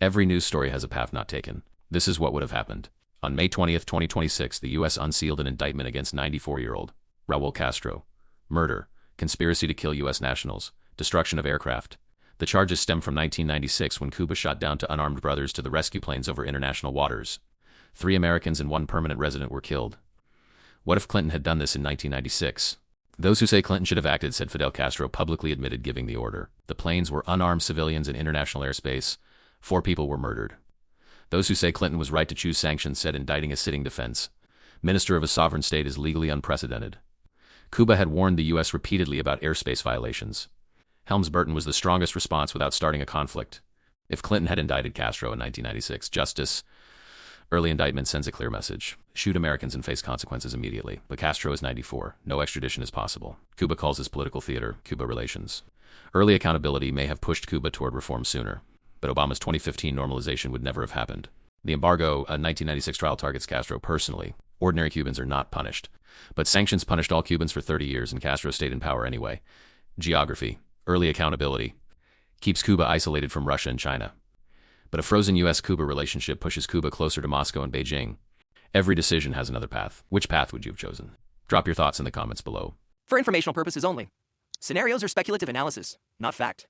Every news story has a path not taken. This is what would have happened. On May 20th, 2026, the U.S. unsealed an indictment against 94-year-old Raul Castro. Murder, conspiracy to kill U.S. nationals, destruction of aircraft. The charges stem from 1996 when Cuba shot down two unarmed brothers to the rescue planes over international waters. 3 Americans and 1 permanent resident were killed. What if Clinton had done this in 1996? Those who say Clinton should have acted, said Fidel Castro, publicly admitted giving the order. The planes were unarmed civilians in international airspace. 4 people were murdered. Those who say Clinton was right to choose sanctions, said indicting a sitting defense minister of a sovereign state is legally unprecedented. Cuba had warned the U.S. repeatedly about airspace violations. Helms-Burton was the strongest response without starting a conflict. If Clinton had indicted Castro in 1996, justice, early indictment sends a clear message. Shoot Americans and face consequences immediately. But Castro is 94. No extradition is possible. Cuba calls this political theater, Cuba relations. Early accountability may have pushed Cuba toward reform sooner, but Obama's 2015 normalization would never have happened. The embargo, a 1996 trial, targets Castro personally. Ordinary Cubans are not punished. But sanctions punished all Cubans for 30 years, and Castro stayed in power anyway. Geography, early accountability, keeps Cuba isolated from Russia and China. But a frozen U.S.-Cuba relationship pushes Cuba closer to Moscow and Beijing. Every decision has another path. Which path would you have chosen? Drop your thoughts in the comments below. For informational purposes only. Scenarios are speculative analysis, not fact.